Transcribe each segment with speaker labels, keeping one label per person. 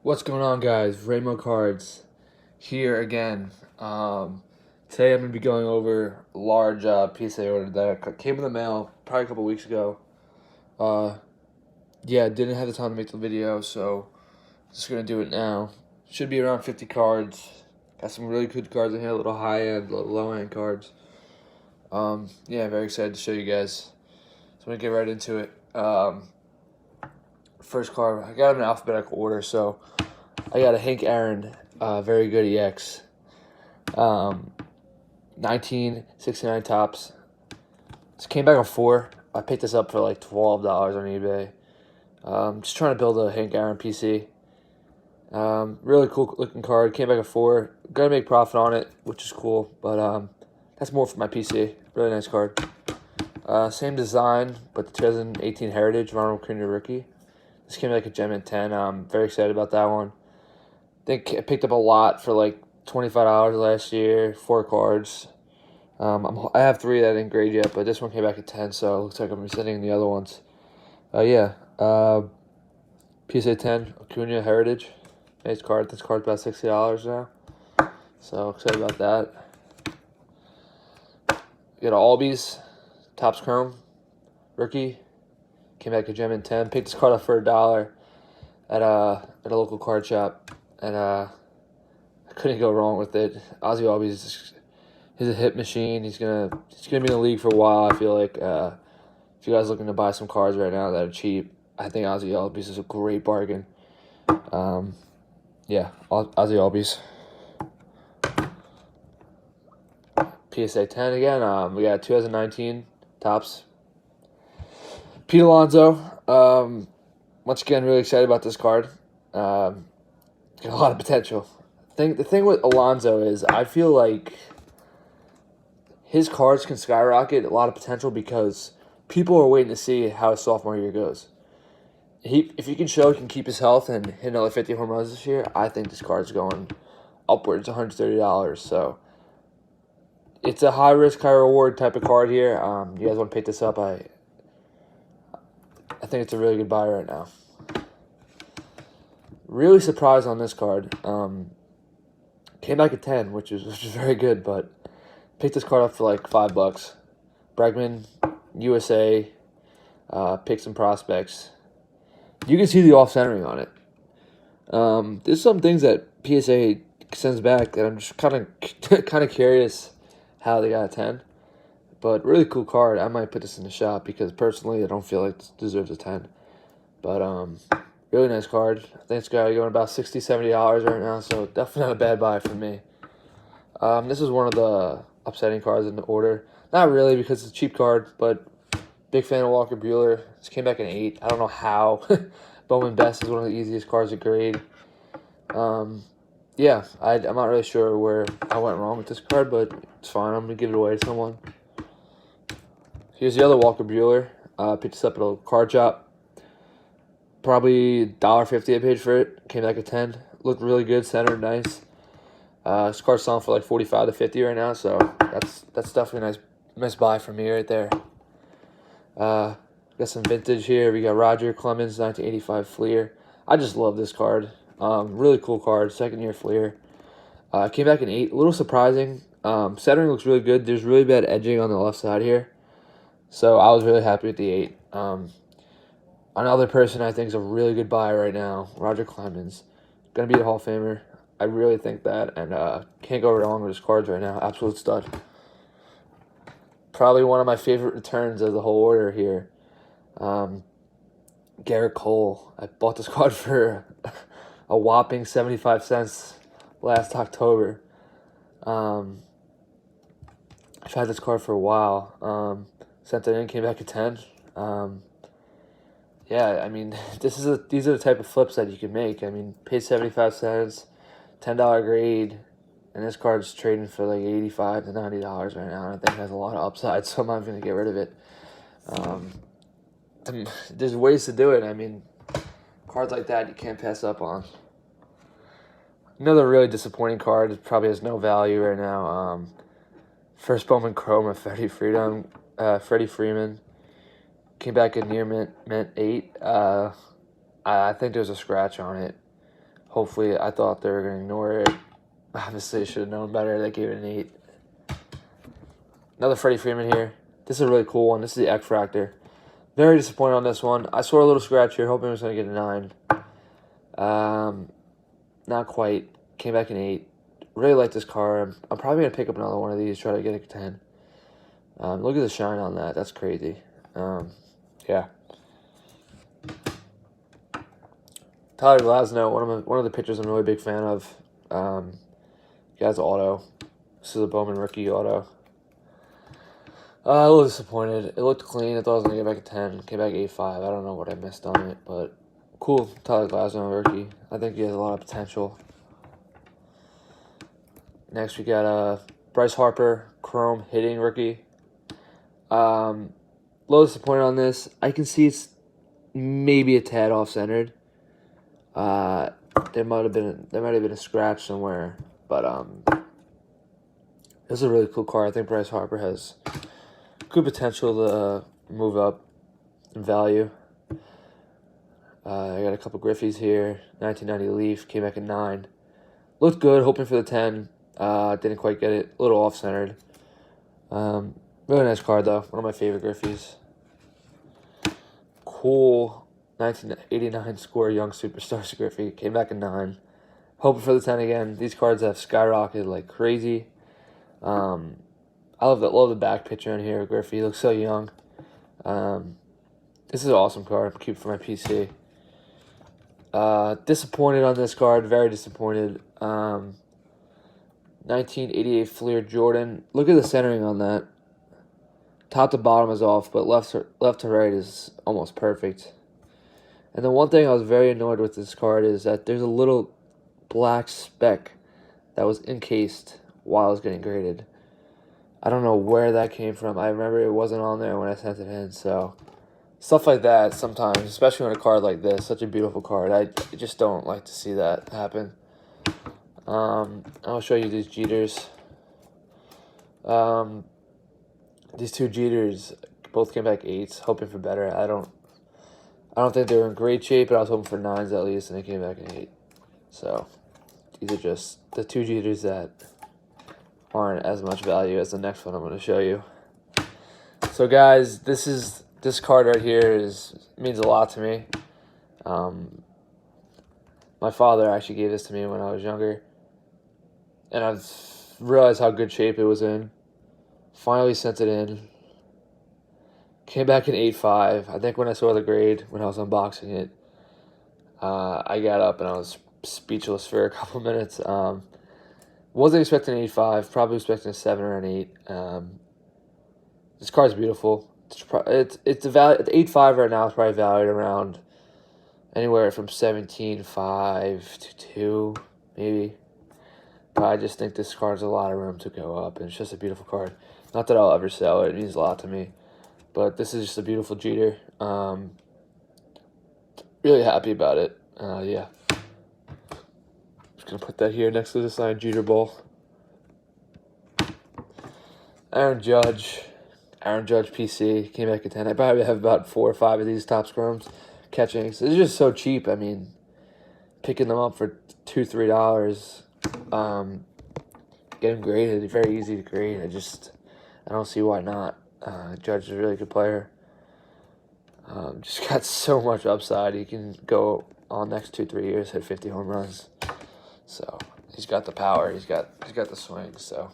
Speaker 1: What's going on, guys? Rainbow Cards here again. Today I'm going to be going over a large PSA order that came in the mail probably a couple weeks ago. Yeah, didn't have the time to make the video, so just going to do it now. Should be around 50 cards. Got some really good cards in here, a little high-end, low-end cards. Yeah, very excited to show you guys. So I'm going to get right into it. First card, I got them in alphabetical order, so I got a Hank Aaron, very good EX. 1969 tops. This came back on 4. I picked this up for like $12 on eBay. Just trying to build a Hank Aaron PC. Really cool looking card. Came back at 4. Gonna make profit on it, which is cool. But that's more for my PC. Really nice card. Same design, but the 2018 Heritage Ronald Acuna rookie. This came back at Gem at 10. I'm very excited about that one. I think I picked up a lot for like $25 last year. 4 cards. I have 3 that I didn't grade yet, but this one came back at 10, so it looks like I'm sending the other ones. Yeah. PSA 10 Acuna Heritage. Nice card. This card's about $60 now. So excited about that. We got an Albies Topps Chrome rookie. Came back at Gem in 10. Picked this card up for $1 at a local card shop, and I couldn't go wrong with it. Ozzy Albies, he's a hit machine. He's gonna be in the league for a while. I feel like if you guys looking to buy some cards right now that are cheap, I think Ozzy Albies is a great bargain. Yeah, Ozzy Albies. PSA 10 again. We got 2019 Topps. Pete Alonso. Once again, really excited about this card. Got a lot of potential. The thing with Alonso is I feel like his cards can skyrocket, a lot of potential, because people are waiting to see how his sophomore year goes. If he can show he can keep his health and hit another 50 home runs this year, I think this card's going upwards $130. So it's a high risk, high reward type of card here. You guys want to pick this up? I think it's a really good buy right now. Really surprised on this card. Came back at 10, which is very good, but picked this card up for like $5. Bregman, USA, pick some prospects. You can see the off-centering on it. There's some things that PSA sends back that I'm just kind of curious how they got a 10. But really cool card. I might put this in the shop because personally I don't feel like this deserves a 10. But really nice card. I think it's got going about $60, $70 right now, so definitely not a bad buy for me. This is one of the upsetting cards in the order. Not really, because it's a cheap card, but big fan of Walker Buehler. This came back in 8. I don't know how. Bowman Best is one of the easiest cards to grade. Yeah, I'm not really sure where I went wrong with this card, but it's fine. I'm going to give it away to someone. Here's the other Walker Buehler. Picked this up at a card shop. Probably $1.50 I paid for it. Came back at 10. Looked really good, centered, nice. This card's selling for like 45 to 50 right now, so that's definitely a nice buy for me right there. Got some vintage here. We got Roger Clemens, 1985 Fleer. I just love this card. Really cool card, second year Fleer. Came back in 8. A little surprising. Centering looks really good. There's really bad edging on the left side here, so I was really happy with the 8. Another person I think is a really good buy right now, Roger Clemens. Going to be a Hall of Famer. I really think that, and can't go wrong with his cards right now. Absolute stud. Probably one of my favorite returns of the whole order here. Garrett Cole. I bought this card for a whopping 75 cents last October. I've had this card for a while. Sent it in, came back at 10. Yeah, I mean, these are the type of flips that you can make. I mean, paid 75 cents, $10 grade, and this card's trading for like $85 to $90 right now. And I think it has a lot of upside, so I'm not going to get rid of it. There's ways to do it. I mean, cards like that you can't pass up on. Another really disappointing card. It probably has no value right now. First Bowman Chrome of Freddie Freeman. Came back in near mint 8. I think there's a scratch on it. Hopefully, I thought they were going to ignore it. Obviously, I should have known better. They gave it an 8. Another Freddie Freeman here. This is a really cool one. This is the X Fractor. Very disappointed on this one. I saw a little scratch here, hoping it was going to get a 9. Not quite. Came back an 8. Really like this car. I'm probably going to pick up another one of these, try to get a 10. Look at the shine on that. That's crazy. Yeah. Tyler Glasnow, one of the pitchers I'm really a big fan of. He has auto. This is a Bowman rookie auto. A little disappointed. It looked clean. I thought I was going to get back a 10. Came back 8.5. I don't know what I missed on it, but cool. Tyler Glasnow rookie. I think he has a lot of potential. Next, we got Bryce Harper, Chrome hitting rookie. Little disappointed on this. I can see it's maybe a tad off-centered. There might have been a scratch somewhere, but this is a really cool car. I think Bryce Harper has good potential to move up in value. I got a couple Griffies here. 1990 Leaf came back at 9. Looked good, hoping for the 10. Didn't quite get it. A little off-centered. Really nice card, though. One of my favorite Griffies. Cool 1989 score Young Superstars Griffey. Came back at 9. Hoping for the 10 again. These cards have skyrocketed like crazy. I love the back picture in here. Griffey, he looks so young. This is an awesome card. Keep it for my PC. Disappointed on this card. Very disappointed. 1988 Fleer Jordan. Look at the centering on that. Top to bottom is off, but left to right is almost perfect. And the one thing I was very annoyed with this card is that there's a little black speck that was encased while I was getting graded. I don't know where that came from. I remember it wasn't on there when I sent it in, so stuff like that sometimes, especially on a card like this, such a beautiful card. I just don't like to see that happen. I'll show you these Jeters. These two Jeters both came back 8s, hoping for better. I don't think they were in great shape, but I was hoping for 9s at least, and they came back an 8. So these are just the two Jeters that aren't as much value as the next one I'm going to show you. So guys, this card right here means a lot to me. My father actually gave this to me when I was younger, and I've realized how good shape it was in. Finally sent it in. Came back in 8.5. I think when I saw the grade, when I was unboxing it, I got up and I was speechless for a couple minutes. Wasn't expecting an 8.5. Probably expecting a 7 or an 8. This card's beautiful. It's a value. The 8.5 right now is probably valued around anywhere from 17.5 to 2, maybe. But I just think this card has a lot of room to go up, and it's just a beautiful card. Not that I'll ever sell it. It means a lot to me. But this is just a beautiful Jeter. Really happy about it. Yeah. Just going to put that here next to the signed Jeter Ball. Aaron Judge PC. Came back at 10. I probably have about 4 or 5 of these top scrums catchings. It's just so cheap. I mean, picking them up for $2, $3. Get them graded. Very easy to grade. I don't see why not. Judge is a really good player. Just got so much upside. He can go on next 2-3 years, hit 50 home runs. So he's got the power. He's got the swing. So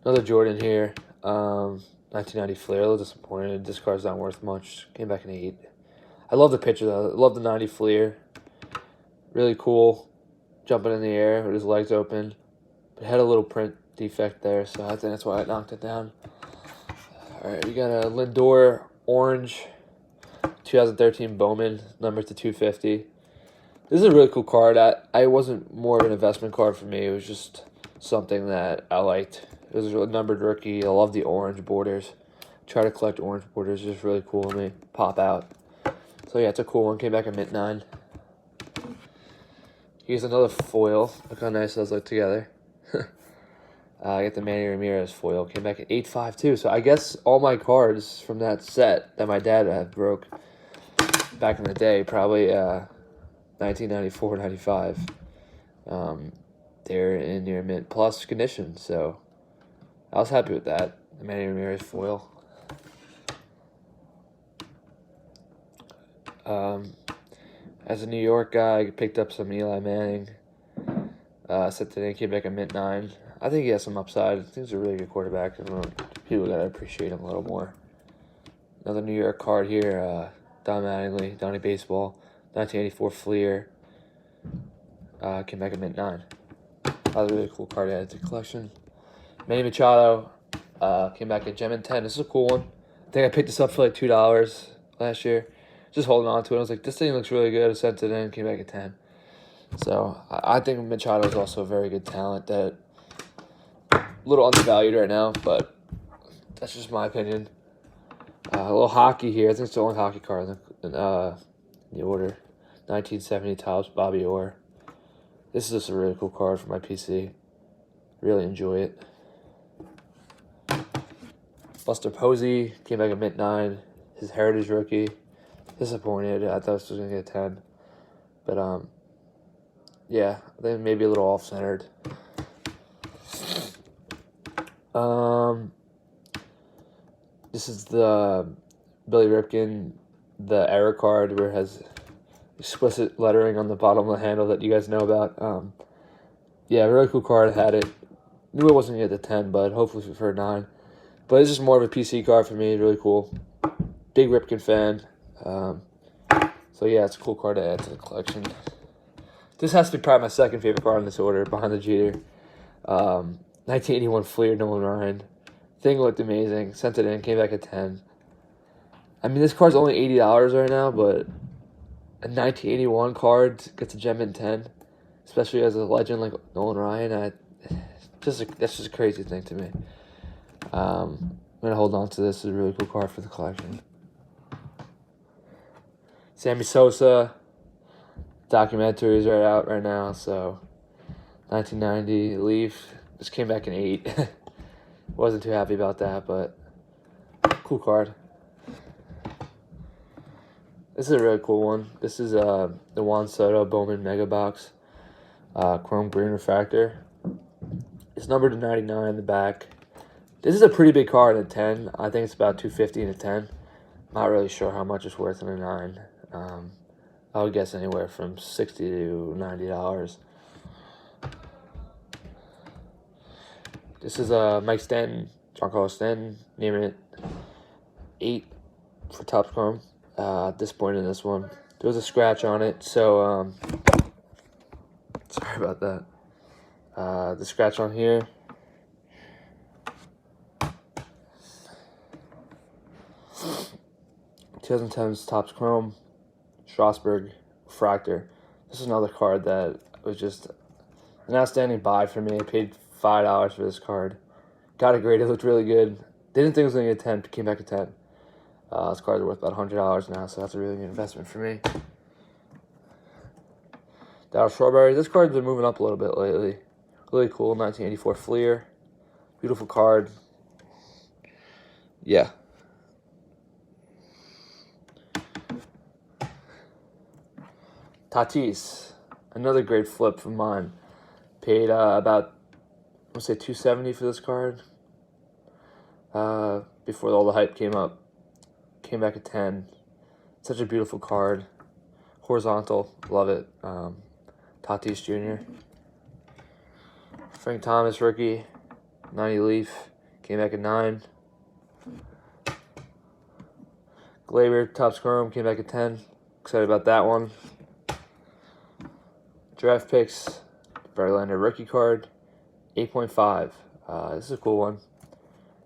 Speaker 1: another Jordan here. 1990 Flair. A little disappointed. This card's not worth much. Came back in 8. I love the picture though. I love the 90 Flair. Really cool. Jumping in the air with his legs open. But had a little print defect there, so I think that's why I knocked it down. Alright, we got a Lindor Orange 2013 Bowman, number to 250. This is a really cool card. I wasn't more of an investment card for me. It was just something that I liked. It was a numbered rookie. I love the orange borders. Try to collect orange borders. It's just really cool to me. Pop out. So yeah, it's a cool one. Came back at mint 9. Here's another foil. Look how nice those look together. I got the Manny Ramirez foil. Came back at 8.5 too. So I guess all my cards from that set that my dad had broke back in the day probably 1994-95. They're in near mint plus condition, so I was happy with that. The Manny Ramirez foil. As a New York guy, I picked up some Eli Manning. Set today, came back at mint 9. I think he has some upside. I think he's a really good quarterback. People gotta appreciate him a little more. Another New York card here. Don Mattingly, Donnie Baseball, 1984 Fleer. Came back at mint 9. That was a really cool card to add to the collection. Manny Machado came back at gem in 10. This is a cool one. I think I picked this up for like $2 last year. Just holding on to it. I was like, this thing looks really good. I sent it in, came back at 10. So I think Machado is also a very good talent that a little undervalued right now, but that's just my opinion. A little hockey here. I think it's the only hockey card in the order. 1970 Topps Bobby Orr. This is just a really cool card for my PC. Really enjoy it. Buster Posey came back at mint 9. His Heritage rookie. Disappointed. I thought this was going to get a 10. But, yeah, I think maybe a little off-centered. This is the Billy Ripken, the error card where it has explicit lettering on the bottom of the handle that you guys know about. Yeah, really cool card. I had it. Knew it wasn't going to get the 10, but hopefully for a 9. But it's just more of a PC card for me. Really cool. Big Ripken fan. So yeah, it's a cool card to add to the collection. This has to be probably my second favorite card in this order, behind the Jeter. 1981 Fleer, Nolan Ryan. Thing looked amazing. Sent it in, came back at 10. I mean, this card's only $80 right now, but a 1981 card gets a gem in 10, especially as a legend like Nolan Ryan. That's just a crazy thing to me. I'm going to hold on to this. It's a really cool card for the collection. Sammy Sosa. Documentaries are out right now, so 1990 Leaf. Just came back in 8. Wasn't too happy about that, but cool card. This is a really cool one. This is the Juan Soto Bowman Mega Box. Chrome Green Refractor. It's numbered to 99 in the back. This is a pretty big card at 10. I think it's about $250 in a 10. Not really sure how much it's worth in a 9. I would guess anywhere from $60 to $90. This is Mike Stanton, Giancarlo Stanton, naming it 8 for Topps Chrome. At this point in this one, there was a scratch on it, so sorry about that. The scratch on here. (2010's Topps Chrome, Strasburg Refractor. This is another card that was just an outstanding buy for me. I paid $5 for this card. Got it great. It looked really good. Didn't think it was going to get 10. Came back at 10. This card's worth about $100 now, so that's a really good investment for me. Darryl Strawberry. This card's been moving up a little bit lately. Really cool. 1984 Fleer. Beautiful card. Yeah. Tatis. Another great flip from mine. Paid about, let's say, $270 for this card. Before all the hype came up. Came back at 10. Such a beautiful card. Horizontal. Love it. Tatis Jr. Frank Thomas, rookie. 90 Leaf. Came back at 9. Glaber, Topps Chrome. Came back at 10. Excited about that one. Draft picks. Verlander rookie card. 8.5. This is a cool one.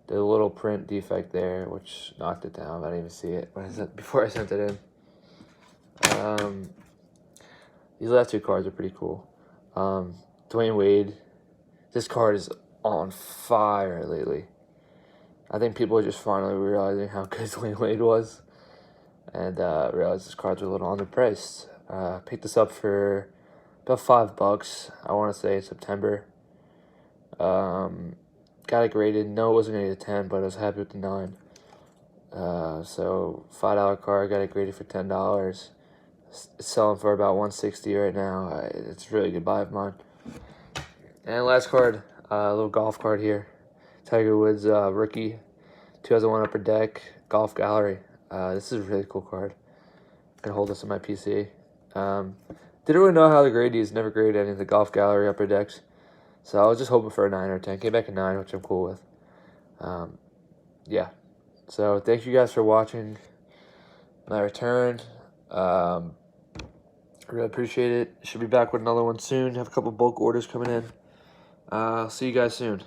Speaker 1: Did a little print defect there, which knocked it down. I didn't even see it before I sent it in. These last two cards are pretty cool. Dwayne Wade. This card is on fire lately. I think people are just finally realizing how good Dwayne Wade was. And realized this card's a little underpriced. Picked this up for about $5. I want to say September. Got it graded. No, it wasn't going to get a 10, but I was happy with the 9. So $5 card, got it graded for $10. It's selling for about 160 right now. It's a really good buy of mine. And last card, a little golf card here. Tiger Woods rookie, 2001 Upper Deck Golf Gallery. This is a really cool card. I can hold this in my PC. Didn't really know how to grade these. Never graded any of the Golf Gallery Upper Decks. So I was just hoping for a 9 or 10. Came back a 9, which I'm cool with. Yeah. So thank you guys for watching my return. I really appreciate it. Should be back with another one soon. Have a couple bulk orders coming in. See you guys soon.